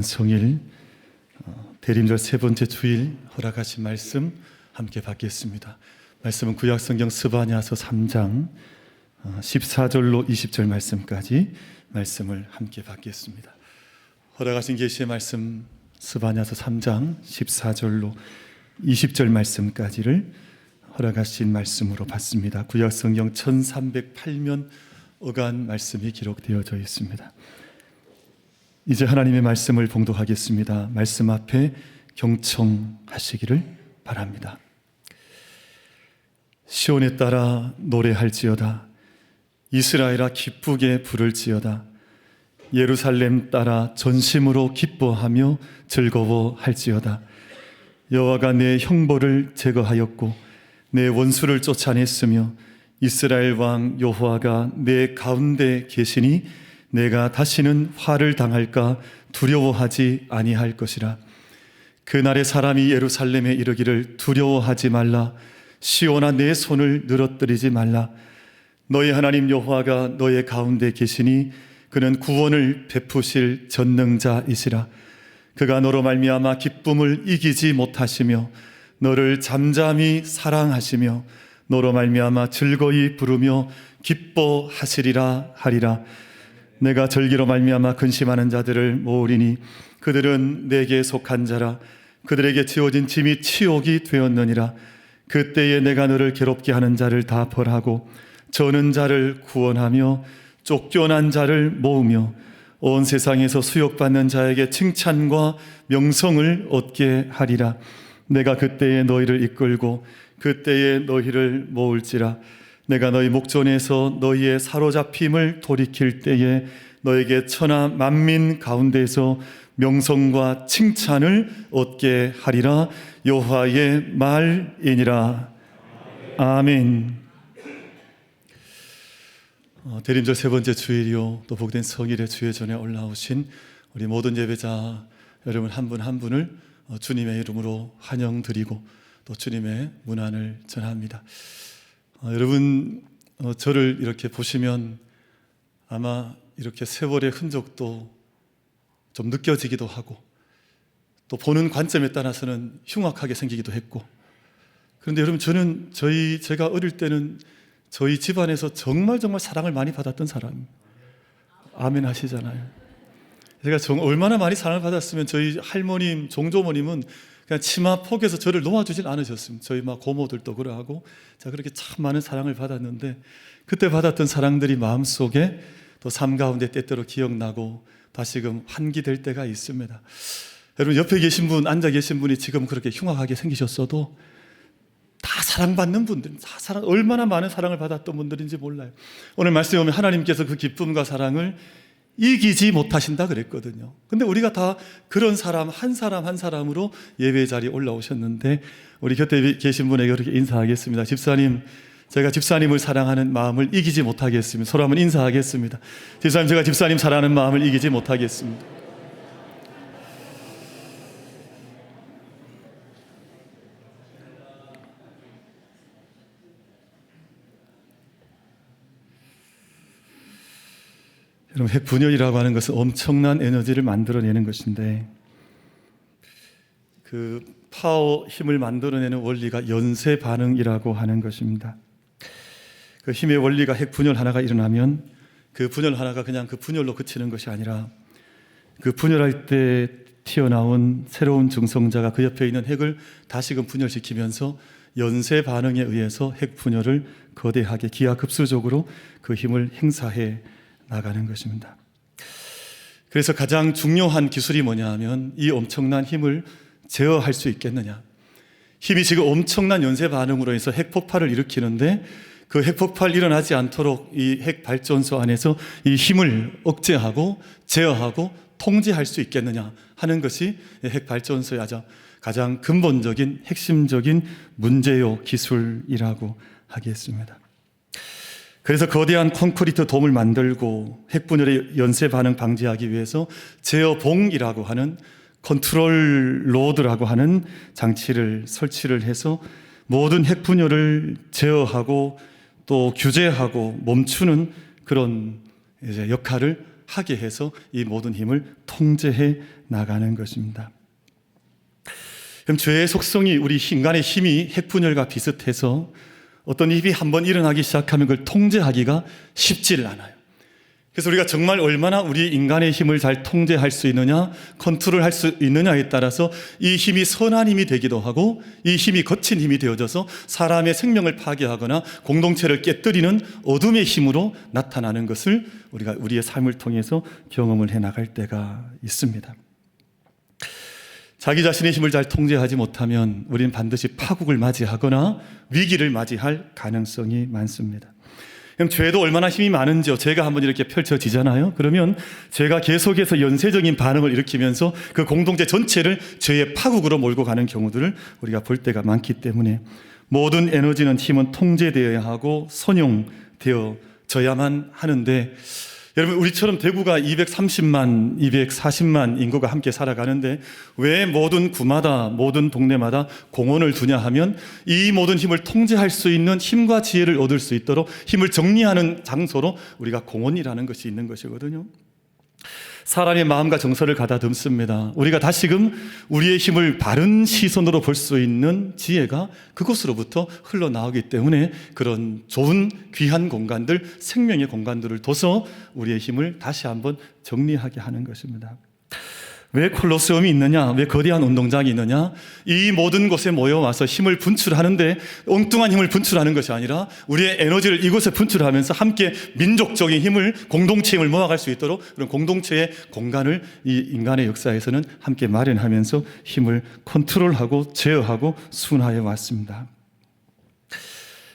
성일 대림절 세 번째 주일 허락하신 말씀 함께 받겠습니다. 말씀은 구약성경 스바냐서 3장 14절로 20절 말씀까지 말씀을 함께 받겠습니다. 허락하신 계시의 말씀 스바냐서 3장 14절로 20절 말씀까지를 허락하신 말씀으로 받습니다. 구약성경 1308면 어간 말씀이 기록되어져 있습니다. 이제 하나님의 말씀을 봉독하겠습니다. 말씀 앞에 경청하시기를 바랍니다. 시온에 따라 노래할지어다. 이스라엘아 기쁘게 부를지어다. 예루살렘 따라 전심으로 기뻐하며 즐거워할지어다. 여호와가 내 형벌을 제거하였고 내 원수를 쫓아냈으며 이스라엘 왕 여호와가 내 가운데 계시니 내가 다시는 화를 당할까 두려워하지 아니할 것이라. 그날에 사람이 예루살렘에 이르기를 두려워하지 말라. 시온아 내 손을 늘어뜨리지 말라. 너의 하나님 여호와가 너의 가운데 계시니 그는 구원을 베푸실 전능자이시라. 그가 너로 말미암아 기쁨을 이기지 못하시며 너를 잠잠히 사랑하시며 너로 말미암아 즐거이 부르며 기뻐하시리라 하리라. 내가 절기로 말미암아 근심하는 자들을 모으리니 그들은 내게 속한 자라. 그들에게 지어진 짐이 치욕이 되었느니라. 그때에 내가 너를 괴롭게 하는 자를 다 벌하고 저는 자를 구원하며 쫓겨난 자를 모으며 온 세상에서 수욕받는 자에게 칭찬과 명성을 얻게 하리라. 내가 그때에 너희를 이끌고 그때에 너희를 모을지라. 내가 너희 목전에서 너희의 사로잡힘을 돌이킬 때에 너에게 천하 만민 가운데서 명성과 칭찬을 얻게 하리라. 여호와의 말이니라. 아멘. 대림절 세 번째 주일이요 또 복된 성일의 주의 전에 올라오신 우리 모든 예배자 여러분 한 분 한 분을 주님의 이름으로 환영드리고 또 주님의 문안을 전합니다. 여러분 저를 이렇게 보시면 아마 이렇게 세월의 흔적도 좀 느껴지기도 하고 또 보는 관점에 따라서는 흉악하게 생기기도 했고, 그런데 여러분 저는 제가 어릴 때는 저희 집안에서 정말 사랑을 많이 받았던 사람. 아멘 하시잖아요. 제가 얼마나 많이 사랑을 받았으면 저희 할머님, 종조모님은 그냥 치마 폭에서 저를 놓아주진 않으셨습니다. 저희 막 고모들도 그러하고 자 그렇게 참 많은 사랑을 받았는데 그때 받았던 사랑들이 마음속에 또 삶 가운데 때때로 기억나고 다시금 환기될 때가 있습니다. 여러분 옆에 계신 분, 앉아 계신 분이 지금 그렇게 흉악하게 생기셨어도 다 사랑받는 분들, 얼마나 많은 사랑을 받았던 분들인지 몰라요. 오늘 말씀에 보면 하나님께서 그 기쁨과 사랑을 이기지 못하신다 그랬거든요. 근데 우리가 다 그런 사람 한 사람으로 예배 자리에 올라오셨는데 우리 곁에 계신 분에게 그렇게 인사하겠습니다. 집사님, 제가 집사님을 사랑하는 마음을 이기지 못하겠습니다. 서로 한번 인사하겠습니다. 집사님, 제가 집사님 사랑하는 마음을 이기지 못하겠습니다. 여러분, 핵분열이라고 하는 것은 엄청난 에너지를 만들어내는 것인데 그 파워, 힘을 만들어내는 원리가 연쇄 반응이라고 하는 것입니다. 그 힘의 원리가 핵분열 하나가 일어나면 그 분열 하나가 그냥 그 분열로 그치는 것이 아니라 그 분열할 때 튀어나온 새로운 중성자가 그 옆에 있는 핵을 다시금 분열시키면서 연쇄 반응에 의해서 핵 분열을 거대하게 기하급수적으로 그 힘을 행사해 나가는 것입니다. 그래서 가장 중요한 기술이 뭐냐 하면 이 엄청난 힘을 제어할 수 있겠느냐. 힘이 지금 엄청난 연쇄 반응으로 해서 핵폭발을 일으키는데 그 핵폭발 일어나지 않도록 이 핵발전소 안에서 이 힘을 억제하고 제어하고 통제할 수 있겠느냐 하는 것이 핵발전소의 가장 근본적인 핵심적인 문제요 기술이라고 하겠습니다. 그래서 거대한 콘크리트 돔을 만들고 핵분열의 연쇄 반응 방지하기 위해서 제어봉이라고 하는 컨트롤 로드라고 하는 장치를 설치를 해서 모든 핵분열을 제어하고 또 규제하고 멈추는 그런 이제 역할을 하게 해서 이 모든 힘을 통제해 나가는 것입니다. 그럼 죄의 속성이 우리 인간의 힘이 핵분열과 비슷해서 어떤 일이 한번 일어나기 시작하면 그걸 통제하기가 쉽지를 않아요. 그래서 우리가 정말 얼마나 우리 인간의 힘을 잘 통제할 수 있느냐, 컨트롤할 수 있느냐에 따라서 이 힘이 선한 힘이 되기도 하고 이 힘이 거친 힘이 되어져서 사람의 생명을 파괴하거나 공동체를 깨뜨리는 어둠의 힘으로 나타나는 것을 우리가 우리의 삶을 통해서 경험을 해나갈 때가 있습니다. 자기 자신의 힘을 잘 통제하지 못하면 우리는 반드시 파국을 맞이하거나 위기를 맞이할 가능성이 많습니다. 그럼 죄도 얼마나 힘이 많은지요. 죄가 한번 이렇게 펼쳐지잖아요. 그러면 죄가 계속해서 연쇄적인 반응을 일으키면서 그 공동체 전체를 죄의 파국으로 몰고 가는 경우들을 우리가 볼 때가 많기 때문에 모든 에너지는 힘은 통제되어야 하고 선용되어져야만 하는데, 여러분 우리처럼 대구가 230만, 240만 인구가 함께 살아가는데 왜 모든 구마다 모든 동네마다 공원을 두냐 하면 이 모든 힘을 통제할 수 있는 힘과 지혜를 얻을 수 있도록 힘을 정리하는 장소로 우리가 공원이라는 것이 있는 것이거든요. 사람의 마음과 정서를 가다듬습니다. 우리가 다시금 우리의 힘을 바른 시선으로 볼 수 있는 지혜가 그곳으로부터 흘러나오기 때문에 그런 좋은 귀한 공간들, 생명의 공간들을 둬서 우리의 힘을 다시 한번 정리하게 하는 것입니다. 왜 콜로세움이 있느냐? 왜 거대한 운동장이 있느냐? 이 모든 곳에 모여와서 힘을 분출하는데 엉뚱한 힘을 분출하는 것이 아니라 우리의 에너지를 이곳에 분출하면서 함께 민족적인 힘을, 공동체 힘을 모아갈 수 있도록 그런 공동체의 공간을 이 인간의 역사에서는 함께 마련하면서 힘을 컨트롤하고 제어하고 순화해 왔습니다.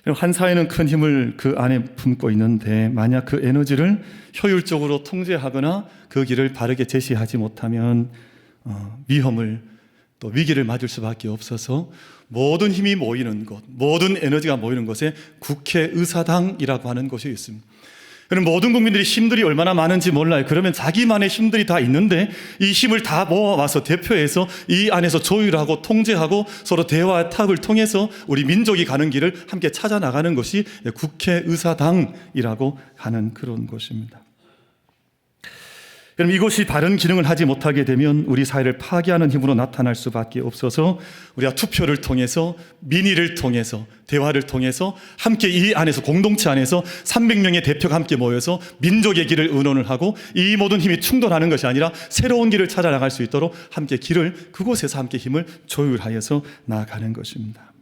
한 사회는 큰 힘을 그 안에 품고 있는데 만약 그 에너지를 효율적으로 통제하거나 그 길을 바르게 제시하지 못하면 위험을 또 위기를 맞을 수밖에 없어서 모든 힘이 모이는 곳, 모든 에너지가 모이는 곳에 국회의사당이라고 하는 곳이 있습니다. 그럼 모든 국민들이 힘들이 얼마나 많은지 몰라요. 그러면 자기만의 힘들이 다 있는데 이 힘을 다 모아와서 대표해서 이 안에서 조율하고 통제하고 서로 대화의 탑을 통해서 우리 민족이 가는 길을 함께 찾아 나가는 것이 국회의사당이라고 하는 그런 곳입니다. 그럼 이것이 바른 기능을 하지 못하게 되면 우리 사회를 파괴하는 힘으로 나타날 수밖에 없어서 우리가 투표를 통해서, 민의를 통해서, 대화를 통해서 함께 이 안에서, 공동체 안에서 300명의 대표가 함께 모여서 민족의 길을 의논을 하고 이 모든 힘이 충돌하는 것이 아니라 새로운 길을 찾아 나갈 수 있도록 함께 길을, 그곳에서 함께 힘을 조율하여서 나아가는 것입니다.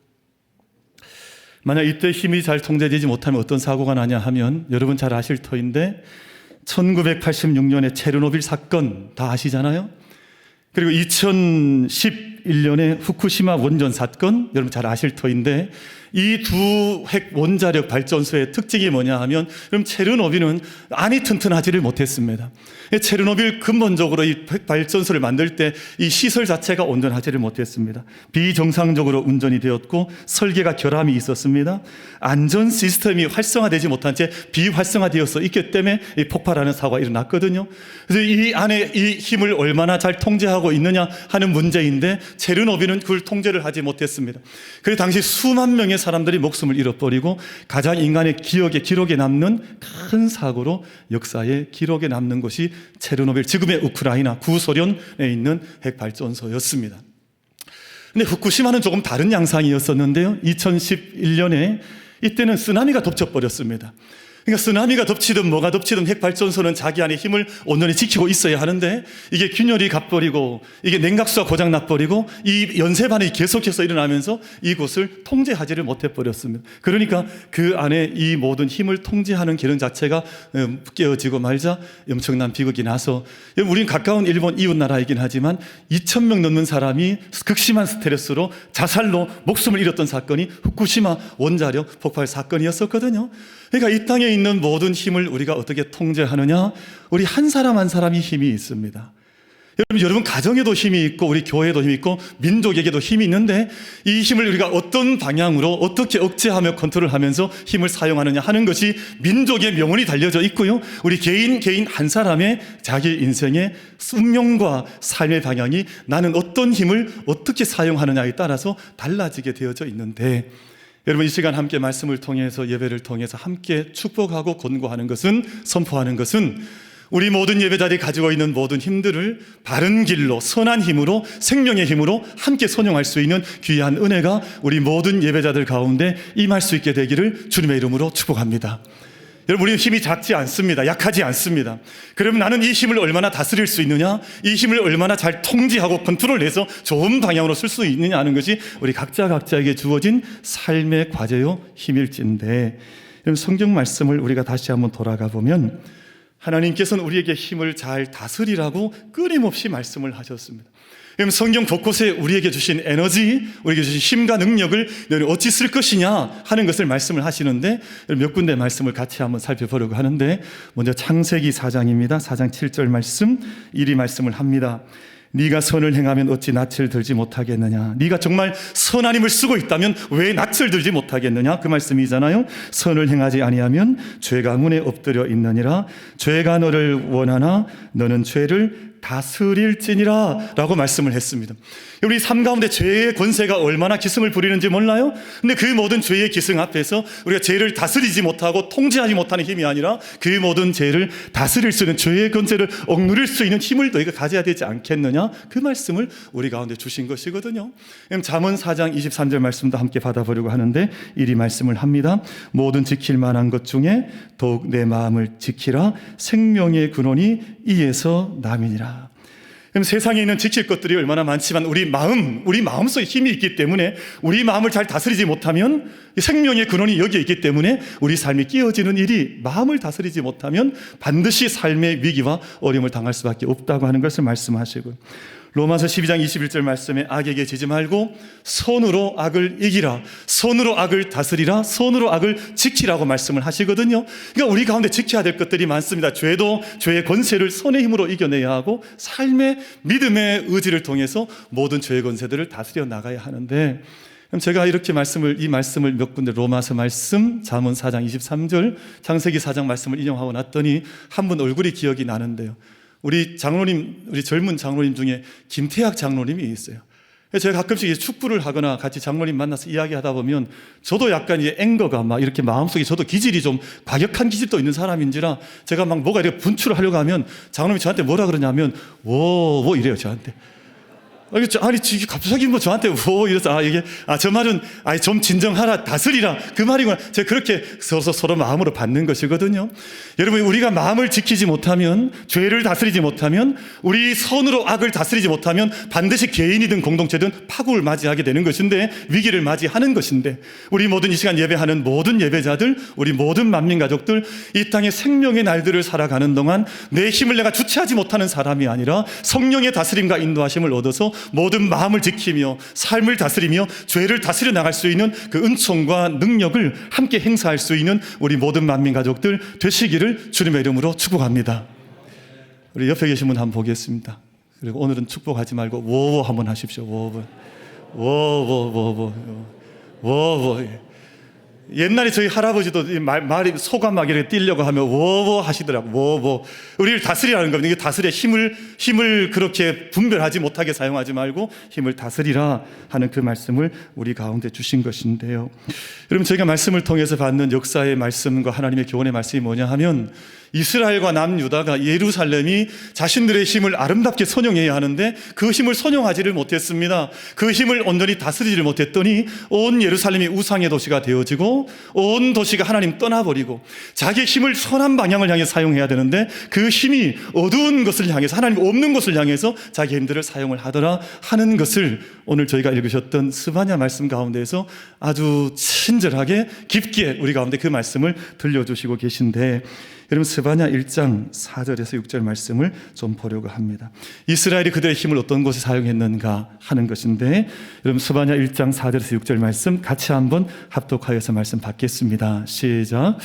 만약 이때 힘이 잘 통제되지 못하면 어떤 사고가 나냐 하면 여러분 잘 아실 터인데 1986년에 체르노빌 사건 다 아시잖아요. 그리고 2011년에 후쿠시마 원전 사건 여러분 잘 아실 터인데 이 두 핵 원자력 발전소의 특징이 뭐냐 하면 그럼 체르노빌은 안이 튼튼하지를 못했습니다. 체르노빌 근본적으로 이 핵 발전소를 만들 때 이 시설 자체가 온전하지를 못했습니다. 비정상적으로 운전이 되었고 설계가 결함이 있었습니다. 안전 시스템이 활성화되지 못한 채 비활성화되어서 있기 때문에 이 폭발하는 사고가 일어났거든요. 그래서 이 안에 이 힘을 얼마나 잘 통제하고 있느냐 하는 문제인데 체르노빌은 그걸 통제를 하지 못했습니다. 그래서 당시 수만 명의 사람들이 목숨을 잃어버리고 가장 인간의 기록에 남는 큰 사고로 역사의 기록에 남는 것이 체르노빌, 지금의 우크라이나 구소련에 있는 핵발전소였습니다. 근데 후쿠시마는 조금 다른 양상이었었는데요. 2011년에 이때는 쓰나미가 덮쳐버렸습니다. 그러니까 쓰나미가 덮치든 뭐가 덮치든 핵발전소는 자기 안에 힘을 온전히 지키고 있어야 하는데 이게 균열이 가버리고 이게 냉각수가 고장 나버리고 이 연쇄반응이 계속해서 일어나면서 이곳을 통제하지를 못해버렸습니다. 그러니까 그 안에 이 모든 힘을 통제하는 기능 자체가 깨어지고 말자 엄청난 비극이 나서, 우린 가까운 일본 이웃 나라이긴 하지만 2,000명 넘는 사람이 극심한 스트레스로 자살로 목숨을 잃었던 사건이 후쿠시마 원자력 폭발 사건이었었거든요. 그러니까 이 땅에 있는 모든 힘을 우리가 어떻게 통제하느냐? 우리 한 사람 한 사람이 힘이 있습니다. 여러분 가정에도 힘이 있고 우리 교회에도 힘이 있고 민족에게도 힘이 있는데 이 힘을 우리가 어떤 방향으로 어떻게 억제하며 컨트롤하면서 힘을 사용하느냐 하는 것이 민족의 명운이 달려져 있고요. 우리 개인 한 사람의 자기 인생의 운명과 삶의 방향이 나는 어떤 힘을 어떻게 사용하느냐에 따라서 달라지게 되어져 있는데, 여러분 이 시간 함께 말씀을 통해서 예배를 통해서 함께 축복하고 권고하는 것은, 선포하는 것은 우리 모든 예배자들이 가지고 있는 모든 힘들을 바른 길로, 선한 힘으로, 생명의 힘으로 함께 선용할 수 있는 귀한 은혜가 우리 모든 예배자들 가운데 임할 수 있게 되기를 주님의 이름으로 축복합니다. 여러분, 우리는 힘이 작지 않습니다. 약하지 않습니다. 그러면 나는 이 힘을 얼마나 다스릴 수 있느냐, 이 힘을 얼마나 잘 통제하고 컨트롤해서 좋은 방향으로 쓸 수 있느냐 하는 것이 우리 각자에게 주어진 삶의 과제요 힘일진데, 성경 말씀을 우리가 다시 한번 돌아가 보면 하나님께서는 우리에게 힘을 잘 다스리라고 끊임없이 말씀을 하셨습니다. 성경 곳곳에 우리에게 주신 에너지, 우리에게 주신 힘과 능력을 너희 어찌 쓸 것이냐 하는 것을 말씀을 하시는데, 몇 군데 말씀을 같이 한번 살펴보려고 하는데, 먼저 창세기 4장입니다. 4장 7절 말씀, 이리 말씀을 합니다. 네가 선을 행하면 어찌 낯을 들지 못하겠느냐. 네가 정말 선한 힘을 쓰고 있다면 왜 낯을 들지 못하겠느냐. 그 말씀이잖아요. 선을 행하지 아니하면 죄가 문에 엎드려 있느니라. 죄가 너를 원하나 너는 죄를 다스릴지니라 라고 말씀을 했습니다. 우리 삶 가운데 죄의 권세가 얼마나 기승을 부리는지 몰라요? 근데 그 모든 죄의 기승 앞에서 우리가 죄를 다스리지 못하고 통제하지 못하는 힘이 아니라 그 모든 죄를 다스릴 수 있는, 죄의 권세를 억누를 수 있는 힘을 너희가 가져야 되지 않겠느냐, 그 말씀을 우리 가운데 주신 것이거든요. 잠언 4장 23절 말씀도 함께 받아보려고 하는데, 이리 말씀을 합니다. 모든 지킬 만한 것 중에 더욱 내 마음을 지키라. 생명의 근원이 이에서 남이니라. 그럼 세상에 있는 지킬 것들이 얼마나 많지만 우리 마음속에 힘이 있기 때문에, 우리 마음을 잘 다스리지 못하면 생명의 근원이 여기에 있기 때문에 우리 삶이 끼어지는 일이, 마음을 다스리지 못하면 반드시 삶의 위기와 어려움을 당할 수밖에 없다고 하는 것을 말씀하시고, 로마서 12장 21절 말씀에 악에게 지지 말고 손으로 악을 이기라, 손으로 악을 다스리라, 손으로 악을 지키라고 말씀을 하시거든요. 그러니까 우리 가운데 지켜야 될 것들이 많습니다. 죄도 죄의 권세를 손의 힘으로 이겨내야 하고, 삶의 믿음의 의지를 통해서 모든 죄의 권세들을 다스려 나가야 하는데, 그럼 제가 이렇게 이 말씀을 몇 군데, 로마서 말씀, 잠언 4장 23절, 창세기 4장 말씀을 인용하고 났더니 한 분 얼굴이 기억이 나는데요. 우리 젊은 장로님 중에 김태학 장로님이 있어요. 제가 가끔씩 축구를 하거나 같이 장로님 만나서 이야기하다 보면 저도 약간 앵거가 막 이렇게 마음속에, 저도 기질이 좀 과격한 기질도 있는 사람인지라 제가 막 뭐가 이렇게 분출을 하려고 하면 장로님이 저한테 뭐라 그러냐면 워 이래요, 저한테. 아니, 갑자기 뭐 저한테 이래서, 저 말은, 좀 진정하라, 다스리라, 그 말이구나. 제가 그렇게 서로 마음으로 받는 것이거든요. 여러분, 우리가 마음을 지키지 못하면, 죄를 다스리지 못하면, 우리 손으로 악을 다스리지 못하면 반드시 개인이든 공동체든 파국을 맞이하게 되는 것인데, 위기를 맞이하는 것인데, 우리 모든 이 시간 예배하는 모든 예배자들, 우리 모든 만민 가족들, 이 땅의 생명의 날들을 살아가는 동안 내 힘을 내가 주체하지 못하는 사람이 아니라 성령의 다스림과 인도하심을 얻어서 모든 마음을 지키며 삶을 다스리며 죄를 다스려 나갈 수 있는 그 은총과 능력을 함께 행사할 수 있는 우리 모든 만민 가족들 되시기를 주님의 이름으로 축복합니다. 우리 옆에 계신 분 한번 보겠습니다. 그리고 오늘은 축복하지 말고 워워 한번 하십시오. 워워. 옛날에 저희 할아버지도 말이 소가 막 이렇게 뛰려고 하면 워워 하시더라고. 워워. 우리를 다스리라는 겁니다. 이게 다스려, 힘을 그렇게 분별하지 못하게 사용하지 말고 힘을 다스리라 하는 그 말씀을 우리 가운데 주신 것인데요. 여러분, 저희가 말씀을 통해서 받는 역사의 말씀과 하나님의 교훈의 말씀이 뭐냐 하면, 이스라엘과 남유다가 예루살렘이 자신들의 힘을 아름답게 선용해야 하는데 그 힘을 선용하지를 못했습니다. 그 힘을 온전히 다스리지를 못했더니 온 예루살렘이 우상의 도시가 되어지고, 온 도시가 하나님 떠나버리고, 자기의 힘을 선한 방향을 향해 사용해야 되는데 그 힘이 어두운 것을 향해서, 하나님 없는 것을 향해서 자기 힘들을 사용을 하더라 하는 것을 오늘 저희가 읽으셨던 스바냐 말씀 가운데에서 아주 친절하게 깊게 우리 가운데 그 말씀을 들려주시고 계신데, 여러분, 스바냐 1장 4절에서 6절 말씀을 좀 보려고 합니다. 이스라엘이 그들의 힘을 어떤 곳에 사용했는가 하는 것인데, 여러분, 스바냐 1장 4절에서 6절 말씀 같이 한번 합독하여서 말씀 받겠습니다. 시작.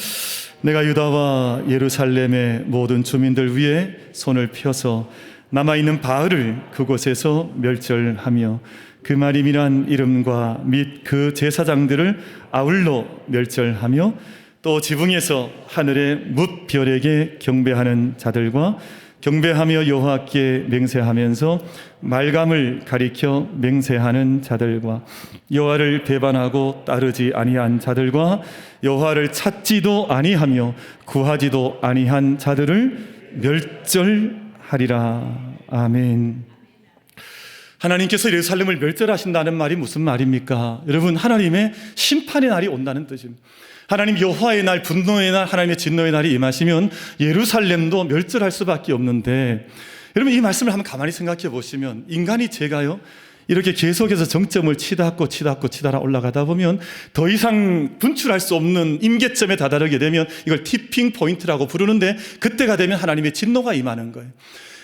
내가 유다와 예루살렘의 모든 주민들 위에 손을 펴서 남아있는 바알을 그곳에서 멸절하며 그 마림이란 이름과 및 그 제사장들을 아울러 멸절하며, 또 지붕에서 하늘의 뭇별에게 경배하는 자들과 경배하며 여호와께 맹세하면서 말감을 가리켜 맹세하는 자들과 여호와를 배반하고 따르지 아니한 자들과 여호와를 찾지도 아니하며 구하지도 아니한 자들을 멸절하리라. 아멘. 하나님께서 예루살렘을 멸절하신다는 말이 무슨 말입니까? 여러분, 하나님의 심판의 날이 온다는 뜻입니다. 하나님 여호와의 날, 분노의 날, 하나님의 진노의 날이 임하시면 예루살렘도 멸절할 수밖에 없는데, 여러분 이 말씀을 한번 가만히 생각해 보시면, 인간이 제가요 이렇게 계속해서 정점을 치닫고 올라가다 보면 더 이상 분출할 수 없는 임계점에 다다르게 되면 이걸 티핑 포인트라고 부르는데, 그때가 되면 하나님의 진노가 임하는 거예요.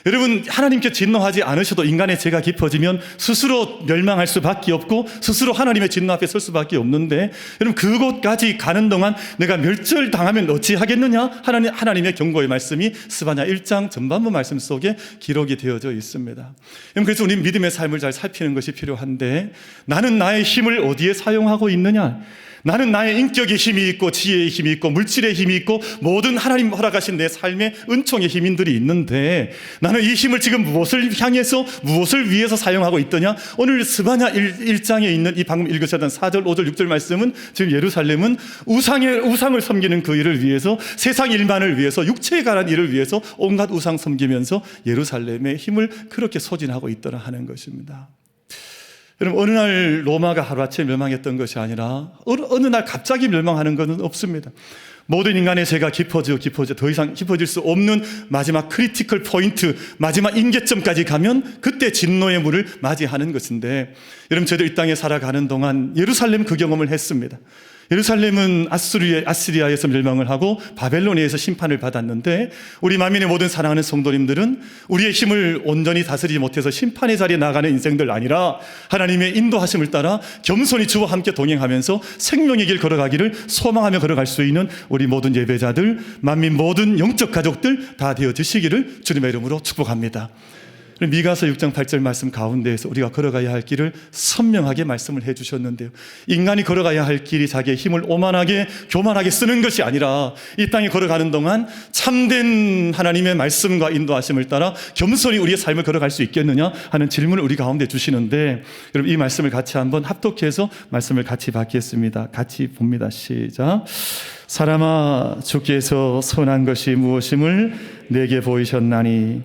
여러분, 하나님께 진노하지 않으셔도 인간의 죄가 깊어지면 스스로 멸망할 수밖에 없고 스스로 하나님의 진노 앞에 설 수밖에 없는데, 여러분 그곳까지 가는 동안 내가 멸절당하면 어찌하겠느냐? 하나님의 경고의 말씀이 스바냐 1장 전반부 말씀 속에 기록이 되어져 있습니다. 그래서 우리 믿음의 삶을 잘 살피는 것이 필요한데, 나는 나의 힘을 어디에 사용하고 있느냐? 나는 나의 인격의 힘이 있고 지혜의 힘이 있고 물질의 힘이 있고 모든 하나님 허락하신 내 삶의 은총의 힘인들이 있는데, 나는 이 힘을 지금 무엇을 향해서 무엇을 위해서 사용하고 있더냐? 오늘 스바냐 1장에 있는 이 방금 읽으셨던 4절 5절 6절 말씀은 지금 예루살렘은 우상을 섬기는 그 일을 위해서, 세상 일만을 위해서, 육체에 관한 일을 위해서 온갖 우상 섬기면서 예루살렘의 힘을 그렇게 소진하고 있더라 하는 것입니다. 여러분, 어느 날 로마가 하루아침에 멸망했던 것이 아니라 어느 날 갑자기 멸망하는 것은 없습니다. 모든 인간의 죄가 깊어져 더 이상 깊어질 수 없는 마지막 크리티컬 포인트, 마지막 임계점까지 가면 그때 진노의 물을 맞이하는 것인데, 여러분 저희들 이 땅에 살아가는 동안 예루살렘 그 경험을 했습니다. 예루살렘은 아시리아에서 멸망을 하고 바벨론에서 심판을 받았는데, 우리 만민의 모든 사랑하는 성도님들은 우리의 힘을 온전히 다스리지 못해서 심판의 자리에 나가는 인생들 아니라 하나님의 인도하심을 따라 겸손히 주와 함께 동행하면서 생명의 길 걸어가기를 소망하며 걸어갈 수 있는 우리 모든 예배자들, 만민 모든 영적 가족들 다 되어지시기를 주님의 이름으로 축복합니다. 미가서 6장 8절 말씀 가운데에서 우리가 걸어가야 할 길을 선명하게 말씀을 해주셨는데요, 인간이 걸어가야 할 길이 자기의 힘을 오만하게 교만하게 쓰는 것이 아니라 이 땅에 걸어가는 동안 참된 하나님의 말씀과 인도하심을 따라 겸손히 우리의 삶을 걸어갈 수 있겠느냐 하는 질문을 우리 가운데 주시는데, 여러분 이 말씀을 같이 한번 합독해서 말씀을 같이 받겠습니다. 같이 봅니다. 시작. 사람아, 주께서 선한 것이 무엇임을 내게 보이셨나니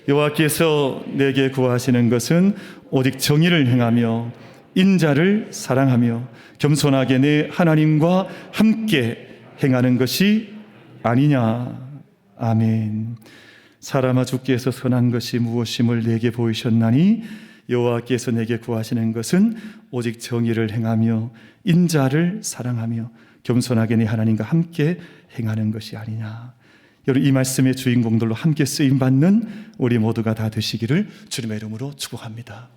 여호와께서 내게 구하시는 것은 오직 정의를 행하며 인자를 사랑하며 겸손하게 내 하나님과 함께 행하는 것이 아니냐. 아멘. 사람아, 주께서 선한 것이 무엇임을 내게 보이셨나니 여호와께서 내게 구하시는 것은 오직 정의를 행하며 인자를 사랑하며 겸손하게 내 하나님과 함께 행하는 것이 아니냐. 여러분 이 말씀의 주인공들로 함께 쓰임받는 우리 모두가 다 되시기를 주님의 이름으로 축복합니다.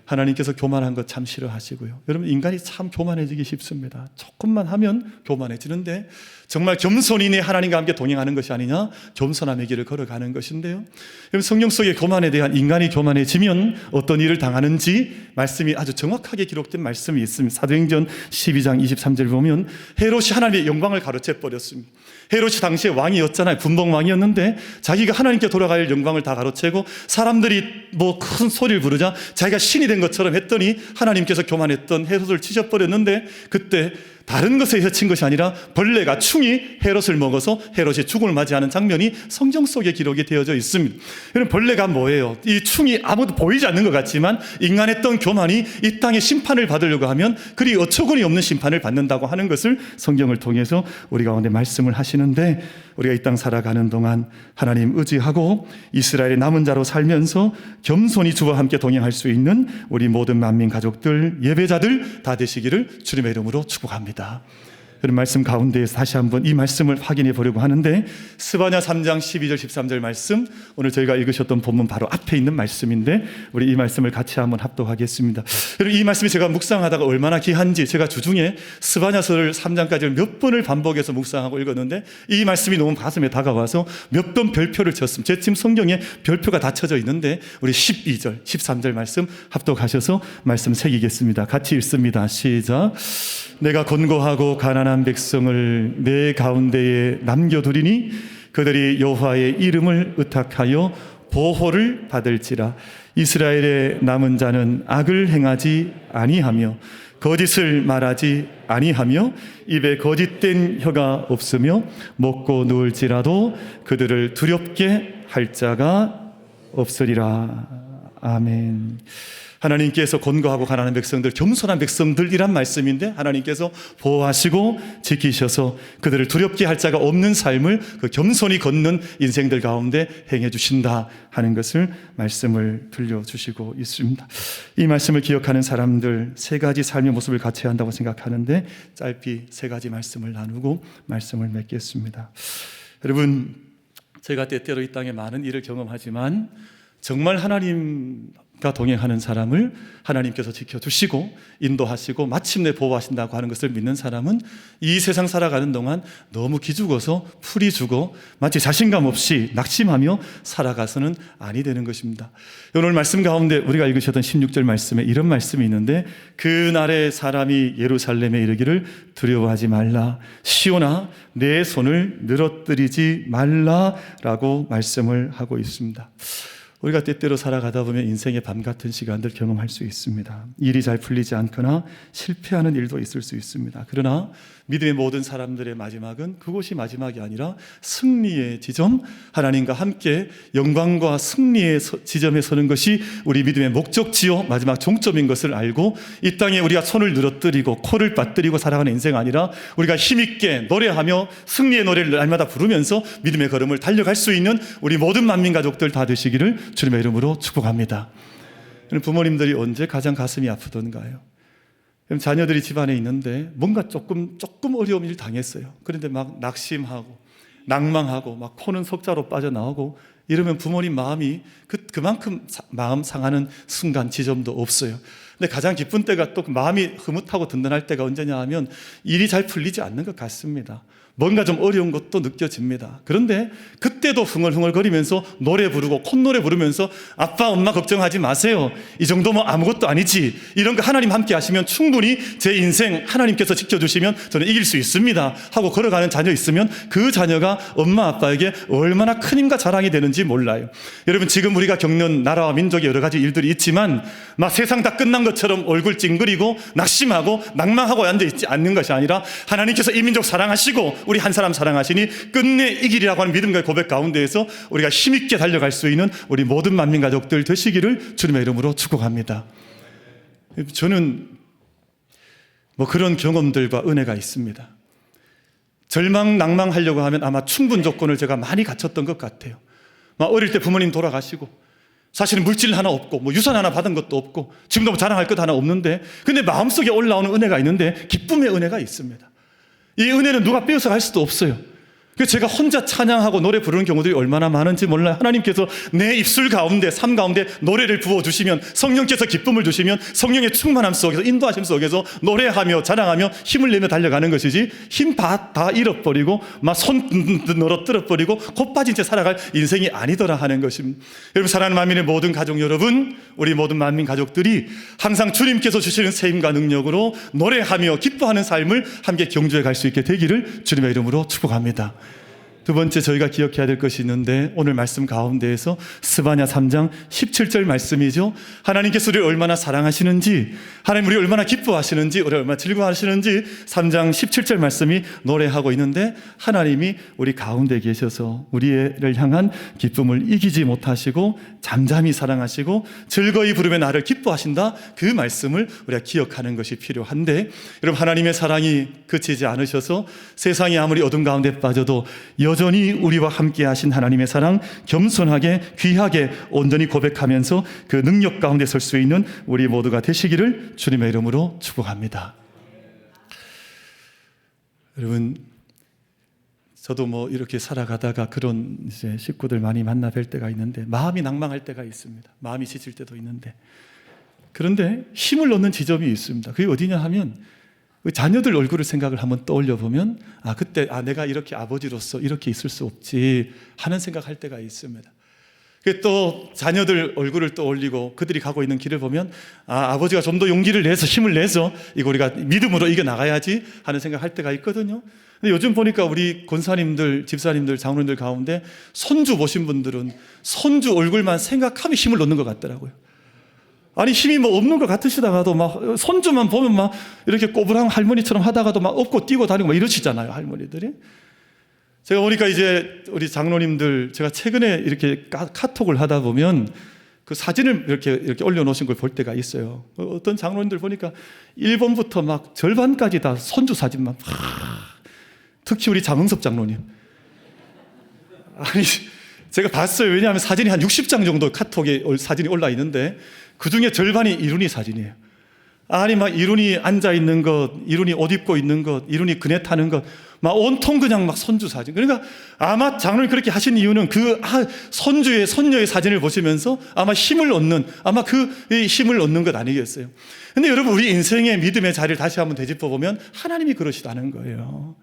하나님께서 교만한 것 참 싫어하시고요, 여러분 인간이 참 교만해지기 쉽습니다. 조금만 하면 교만해지는데, 정말 겸손히 내 하나님과 함께 동행하는 것이 아니냐, 겸손함의 길을 걸어가는 것인데요, 여러분 성경 속에 교만에 대한, 인간이 교만해지면 어떤 일을 당하는지 말씀이 아주 정확하게 기록된 말씀이 있습니다. 사도행전 12장 23절 보면 헤롯이 하나님의 영광을 가로채 버렸습니다. 헤롯이 당시에 왕이었잖아요. 분봉 왕이었는데 자기가 하나님께 돌아갈 영광을 다 가로채고 사람들이 뭐 큰 소리를 부르자 자기가 신이 된 것처럼 했더니 하나님께서 교만했던 헤롯을 치셔버렸는데, 그때 다른 것에 해친 것이 아니라 벌레가, 충이 헤롯을 먹어서 헤롯이 죽음을 맞이하는 장면이 성경 속에 기록이 되어져 있습니다. 여러분 벌레가 뭐예요? 이 충이 아무도 보이지 않는 것 같지만 인간했던 교만이 이 땅에 심판을 받으려고 하면 그리 어처구니 없는 심판을 받는다고 하는 것을 성경을 통해서 우리 가운데 말씀을 하시는데, 우리가 이 땅 살아가는 동안 하나님 의지하고 이스라엘의 남은 자로 살면서 겸손히 주와 함께 동행할 수 있는 우리 모든 만민 가족들, 예배자들 다 되시기를 주님의 이름으로 축복합니다. 그런 말씀 가운데에서 다시 한번 이 말씀을 확인해 보려고 하는데, 스바냐 3장 12절 13절 말씀, 오늘 저희가 읽으셨던 본문 바로 앞에 있는 말씀인데 우리 이 말씀을 같이 한번 합독하겠습니다. 이 말씀이 제가 묵상하다가 얼마나 귀한지, 제가 주중에 스바냐서를 3장까지를 몇 번을 반복해서 묵상하고 읽었는데 이 말씀이 너무 가슴에 다가와서 몇 번 별표를 쳤습니다. 제 지금 성경에 별표가 다 쳐져 있는데 우리 12절 13절 말씀 합독하셔서 말씀 새기겠습니다. 같이 읽습니다. 시작. 내가 권고하고 가난한 백성을 내 가운데에 남겨두리니 그들이 여호와의 이름을 의탁하여 보호를 받을지라. 이스라엘의 남은 자는 악을 행하지 아니하며 거짓을 말하지 아니하며 입에 거짓된 혀가 없으며 먹고 누울지라도 그들을 두렵게 할 자가 없으리라. 아멘. 하나님께서 권고하고 가난한 백성들, 겸손한 백성들이란 말씀인데 하나님께서 보호하시고 지키셔서 그들을 두렵게 할 자가 없는 삶을 그 겸손히 걷는 인생들 가운데 행해 주신다 하는 것을 말씀을 들려주시고 있습니다. 이 말씀을 기억하는 사람들 세 가지 삶의 모습을 갖춰야 한다고 생각하는데 짧게 세 가지 말씀을 나누고 말씀을 맺겠습니다. 여러분, 제가 때때로 이 땅에 많은 일을 경험하지만 정말 하나님과 동행하는 사람을 하나님께서 지켜주시고 인도하시고 마침내 보호하신다고 하는 것을 믿는 사람은 이 세상 살아가는 동안 너무 기죽어서 풀이 주고 마치 자신감 없이 낙심하며 살아가서는 아니 되는 것입니다. 오늘 말씀 가운데 우리가 읽으셨던 16절 말씀에 이런 말씀이 있는데 그날의 사람이 예루살렘에 이르기를 두려워하지 말라 시온아 내 손을 늘어뜨리지 말라라고 말씀을 하고 있습니다. 우리가 때때로 살아가다 보면 인생의 밤 같은 시간들 경험할 수 있습니다. 일이 잘 풀리지 않거나 실패하는 일도 있을 수 있습니다. 그러나 믿음의 모든 사람들의 마지막은 그곳이 마지막이 아니라 승리의 지점, 하나님과 함께 영광과 승리의 지점에 서는 것이 우리 믿음의 목적지요 마지막 종점인 것을 알고 이 땅에 우리가 손을 늘어뜨리고 코를 빠뜨리고 살아가는 인생 아니라 우리가 힘있게 노래하며 승리의 노래를 날마다 부르면서 믿음의 걸음을 달려갈 수 있는 우리 모든 만민 가족들 다 되시기를 주님의 이름으로 축복합니다. 부모님들이 언제 가장 가슴이 아프던가요? 자녀들이 집안에 있는데 뭔가 조금 어려운 일 당했어요. 그런데 막 낙심하고 낭망하고 막 코는 석자로 빠져나오고 이러면 부모님 마음이 그만큼 마음 상하는 순간 지점도 없어요. 근데 가장 기쁜 때가 또 마음이 흐뭇하고 든든할 때가 언제냐 하면 일이 잘 풀리지 않는 것 같습니다. 뭔가 좀 어려운 것도 느껴집니다. 그런데 그때도 흥얼흥얼거리면서 노래 부르고 콧노래 부르면서 아빠 엄마 걱정하지 마세요. 이 정도면 아무것도 아니지. 이런 거 하나님 함께 하시면 충분히 제 인생 하나님께서 지켜주시면 저는 이길 수 있습니다 하고 걸어가는 자녀 있으면 그 자녀가 엄마 아빠에게 얼마나 큰 힘과 자랑이 되는지 몰라요. 여러분 지금 우리가 겪는 나라와 민족의 여러 가지 일들이 있지만 막 세상 다 끝난 것처럼 얼굴 찡그리고 낙심하고 낭망하고 앉아있지 않는 것이 아니라 하나님께서 이 민족 사랑하시고 우리 한 사람 사랑하시니 끝내 이기리라고 하는 믿음과 고백 가운데에서 우리가 힘있게 달려갈 수 있는 우리 모든 만민 가족들 되시기를 주님의 이름으로 축복합니다. 저는 그런 경험들과 은혜가 있습니다. 절망 낭망하려고 하면 아마 충분 조건을 제가 많이 갖췄던 것 같아요. 어릴 때 부모님 돌아가시고 사실은 물질 하나 없고 유산 하나 받은 것도 없고 지금도 자랑할 것 하나 없는데 근데 마음속에 올라오는 은혜가 있는데 기쁨의 은혜가 있습니다. 이 은혜는 누가 빼앗아 갈 수도 없어요. 그래서 제가 혼자 찬양하고 노래 부르는 경우들이 얼마나 많은지 몰라요. 하나님께서 내 입술 가운데 삶 가운데 노래를 부어주시면 성령께서 기쁨을 주시면 성령의 충만함 속에서 인도하심 속에서 노래하며 자랑하며 힘을 내며 달려가는 것이지 힘 다 잃어버리고 막 손 늘어뜨려버리고 곧 빠진 채 살아갈 인생이 아니더라 하는 것입니다. 여러분 사랑하는 만민의 모든 가족 여러분, 우리 모든 만민 가족들이 항상 주님께서 주시는 세임과 능력으로 노래하며 기뻐하는 삶을 함께 경주해 갈 수 있게 되기를 주님의 이름으로 축복합니다. 두 번째 저희가 기억해야 될 것이 있는데 오늘 말씀 가운데에서 스바냐 3장 17절 말씀이죠. 하나님께서 우리를 얼마나 사랑하시는지 하나님 우리 얼마나 기뻐하시는지 우리 얼마나 즐거워하시는지 3장 17절 말씀이 노래하고 있는데 하나님이 우리 가운데 계셔서 우리를 향한 기쁨을 이기지 못하시고 잠잠히 사랑하시고 즐거이 부르며 나를 기뻐하신다. 그 말씀을 우리가 기억하는 것이 필요한데 여러분 하나님의 사랑이 그치지 않으셔서 세상이 아무리 어둠 가운데 빠져도 여전히 우리와 함께 하신 하나님의 사랑 겸손하게 귀하게 온전히 고백하면서 그 능력 가운데 설 수 있는 우리 모두가 되시기를 주님의 이름으로 축복합니다. 여러분 저도 이렇게 살아가다가 그런 이제 식구들 많이 만나 뵐 때가 있는데 마음이 낭망할 때가 있습니다. 마음이 지칠 때도 있는데 그런데 힘을 얻는 지점이 있습니다. 그게 어디냐 하면 자녀들 얼굴을 생각을 한번 떠올려 보면 그때 내가 이렇게 아버지로서 이렇게 있을 수 없지 하는 생각할 때가 있습니다. 또 자녀들 얼굴을 떠올리고 그들이 가고 있는 길을 보면 아버지가 좀 더 용기를 내서 힘을 내서 이거 우리가 믿음으로 이겨나가야지 하는 생각할 때가 있거든요. 근데 요즘 보니까 우리 권사님들, 집사님들, 장로님들 가운데 손주 보신 분들은 손주 얼굴만 생각하면 힘을 얻는 것 같더라고요. 아니 힘이 뭐 없는 것 같으시다가도 막 손주만 보면 막 이렇게 꼬부랑 할머니처럼 하다가도 막 업고 뛰고 다니고 막 이러시잖아요, 할머니들이. 제가 보니까 이제 우리 장로님들, 제가 최근에 이렇게 카톡을 하다 보면 그 사진을 이렇게 올려놓으신 걸 볼 때가 있어요. 어떤 장로님들 보니까 1번부터 막 절반까지 다 손주 사진만 특히 우리 장흥섭 장로님. 아니 제가 봤어요. 왜냐하면 사진이 한 60장 정도 카톡에 사진이 올라 있는데 그 중에 절반이 이룬이 사진이에요. 아니 막 이룬이 앉아 있는 것, 이룬이 옷 입고 있는 것, 이룬이 그네 타는 것, 막 온통 그냥 막 손주 사진. 그러니까 아마 장로님 그렇게 하신 이유는 그 손주의 손녀의 사진을 보시면서 아마 힘을 얻는, 아마 그 힘을 얻는 것 아니겠어요. 근데 여러분, 우리 인생의 믿음의 자리를 다시 한번 되짚어 보면 하나님이 그러시다는 거예요.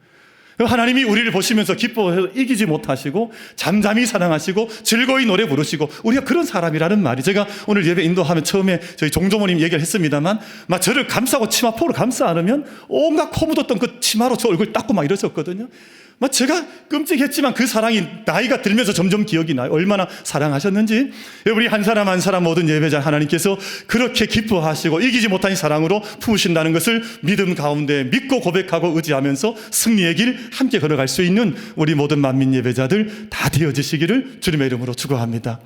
하나님이 우리를 보시면서 기뻐해서 이기지 못하시고 잠잠히 사랑하시고 즐거이 노래 부르시고, 우리가 그런 사람이라는 말이, 제가 오늘 예배 인도하면 처음에 저희 종조모님 얘기를 했습니다만 막 저를 감싸고 치마포로 감싸 안으면 온갖 코 묻었던 그 치마로 저 얼굴 닦고 막 이러셨거든요. 막 제가 끔찍했지만 그 사랑이 나이가 들면서 점점 기억이 나요. 얼마나 사랑하셨는지. 우리 한 사람 한 사람 모든 예배자 하나님께서 그렇게 기뻐하시고 이기지 못한 사랑으로 품으신다는 것을 믿음 가운데 믿고 고백하고 의지하면서 승리의 길 함께 걸어갈 수 있는 우리 모든 만민 예배자들 다 되어지시기를 주님의 이름으로 축원합니다.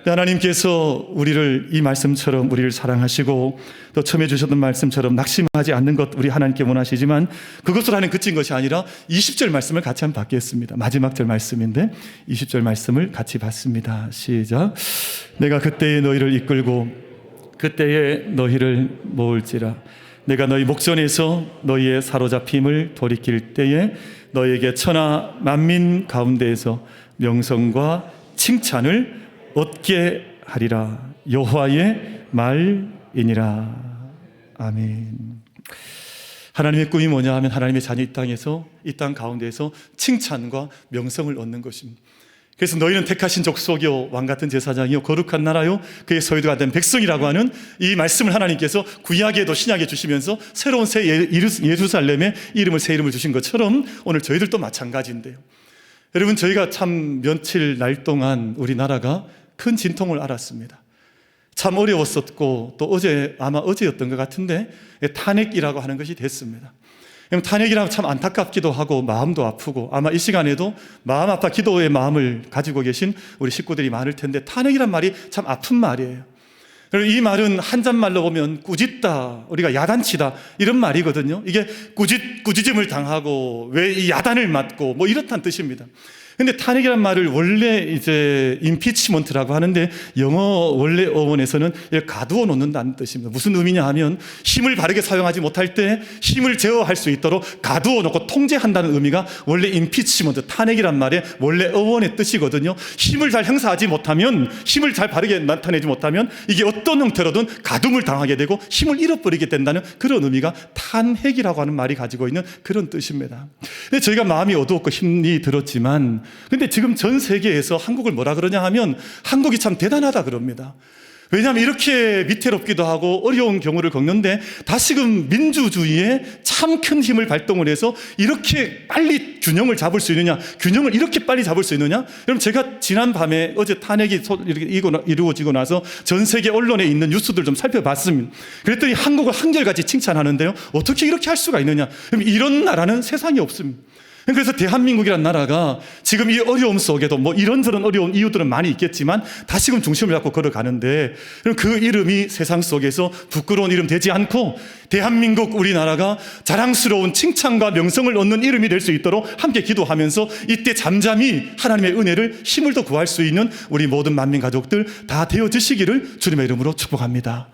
하나님께서 우리를 이 말씀처럼 우리를 사랑하시고 또 처음에 주셨던 말씀처럼 낙심하지 않는 것 우리 하나님께 원하시지만 그것으로 하는 그친 것이 아니라 20절 말씀을 같이 한번 받겠습니다. 마지막 절 말씀인데 20절 말씀을 같이 받습니다. 시작. 내가 그때에 너희를 이끌고 그때에 너희를 모을지라. 내가 너희 목전에서 너희의 사로잡힘을 돌이킬 때에 너희에게 천하 만민 가운데에서 명성과 칭찬을 얻게 하리라. 여호와의 말이니라. 아멘. 하나님의 꿈이 뭐냐 하면 하나님의 자녀 이 땅에서, 이 땅 가운데에서 칭찬과 명성을 얻는 것입니다. 그래서 너희는 택하신 족속이요 왕같은 제사장이요 거룩한 나라요 그의 소유가 된 백성이라고 하는 이 말씀을 하나님께서 구약에도 신약에 주시면서 새로운 새 예루살렘에 새 이름을 주신 것처럼 오늘 저희들도 마찬가지인데요. 여러분, 저희가 참 며칠 날 동안 우리나라가 큰 진통을 앓았습니다. 참 어려웠었고 또 아마 어제였던 것 같은데 탄핵이라고 하는 것이 됐습니다. 탄핵이라면 참 안타깝기도 하고 마음도 아프고 아마 이 시간에도 마음 아파 기도의 마음을 가지고 계신 우리 식구들이 많을 텐데, 탄핵이란 말이 참 아픈 말이에요. 이 말은 한잔말로 보면 꾸짖다, 우리가 야단치다 이런 말이거든요. 이게 꾸짖음을 당하고 왜 이 야단을 맞고 뭐 이렇다는 뜻입니다. 근데 탄핵이란 말을 원래 이제 임피치먼트라고 하는데 영어 원래 어원에서는 가두어 놓는다는 뜻입니다. 무슨 의미냐 하면 힘을 바르게 사용하지 못할 때 힘을 제어할 수 있도록 가두어 놓고 통제한다는 의미가 원래 임피치먼트, 탄핵이란 말의 원래 어원의 뜻이거든요. 힘을 잘 행사하지 못하면, 힘을 잘 바르게 나타내지 못하면 이게 어떤 형태로든 가둠을 당하게 되고 힘을 잃어버리게 된다는 그런 의미가 탄핵이라고 하는 말이 가지고 있는 그런 뜻입니다. 근데 저희가 마음이 어두웠고 힘이 들었지만, 근데 지금 전 세계에서 한국을 뭐라 그러냐 하면 한국이 참 대단하다 그럽니다. 왜냐하면 이렇게 위태롭기도 하고 어려운 경우를 겪는데 다시금 민주주의에 참 큰 힘을 발동을 해서 이렇게 빨리 균형을 잡을 수 있느냐, 균형을 이렇게 빨리 잡을 수 있느냐. 여러분, 제가 지난 밤에 어제 탄핵이 이루어지고 나서 전 세계 언론에 있는 뉴스들 좀 살펴봤습니다. 그랬더니 한국을 한결같이 칭찬하는데요, 어떻게 이렇게 할 수가 있느냐. 이런 나라는 세상에 없습니다. 그래서 대한민국이라는 나라가 지금 이 어려움 속에도 뭐 이런저런 어려운 이유들은 많이 있겠지만 다시금 중심을 잡고 걸어가는데, 그 이름이 세상 속에서 부끄러운 이름 되지 않고 대한민국 우리나라가 자랑스러운 칭찬과 명성을 얻는 이름이 될 수 있도록 함께 기도하면서 이때 잠잠히 하나님의 은혜를 힘을 더 구할 수 있는 우리 모든 만민 가족들 다 되어지시기를 주님의 이름으로 축복합니다.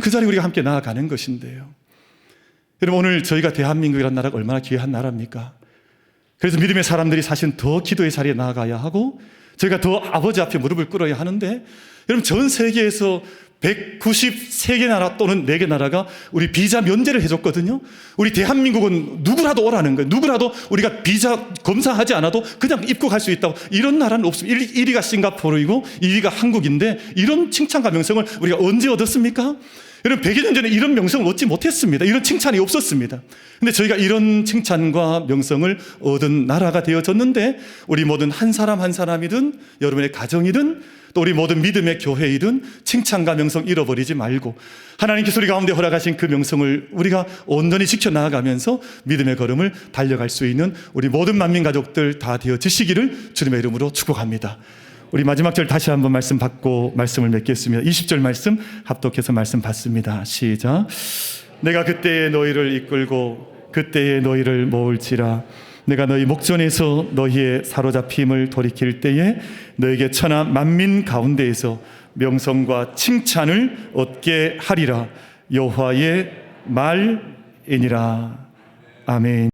그 자리에 우리가 함께 나아가는 것인데요. 여러분, 오늘 저희가 대한민국이라는 나라가 얼마나 귀한 나라입니까? 그래서 믿음의 사람들이 사실 더 기도의 자리에 나아가야 하고 저희가 더 아버지 앞에 무릎을 꿇어야 하는데, 여러분, 전 세계에서 193개 나라 또는 4개 나라가 우리 비자 면제를 해줬거든요. 우리 대한민국은 누구라도 오라는 거예요. 누구라도 우리가 비자 검사하지 않아도 그냥 입국할 수 있다고. 이런 나라는 없습니다. 1위가 싱가포르이고 2위가 한국인데 이런 칭찬과 명성을 우리가 언제 얻었습니까? 여러분 100여 년 전에 이런 명성을 얻지 못했습니다. 이런 칭찬이 없었습니다. 근데 저희가 이런 칭찬과 명성을 얻은 나라가 되어졌는데, 우리 모든 한 사람 한 사람이든 여러분의 가정이든 또 우리 모든 믿음의 교회이든 칭찬과 명성 잃어버리지 말고, 하나님께서 우리 가운데 허락하신 그 명성을 우리가 온전히 지켜나가면서 믿음의 걸음을 달려갈 수 있는 우리 모든 만민 가족들 다 되어지시기를 주님의 이름으로 축복합니다. 우리 마지막 절 다시 한번 말씀 받고 말씀을 맺겠습니다. 20절 말씀 합독해서 말씀 받습니다. 시작. 내가 그때에 너희를 이끌고 그때에 너희를 모을지라. 내가 너희 목전에서 너희의 사로잡힘을 돌이킬 때에 너희에게 천하 만민 가운데에서 명성과 칭찬을 얻게 하리라. 여호와의 말이니라. 아멘.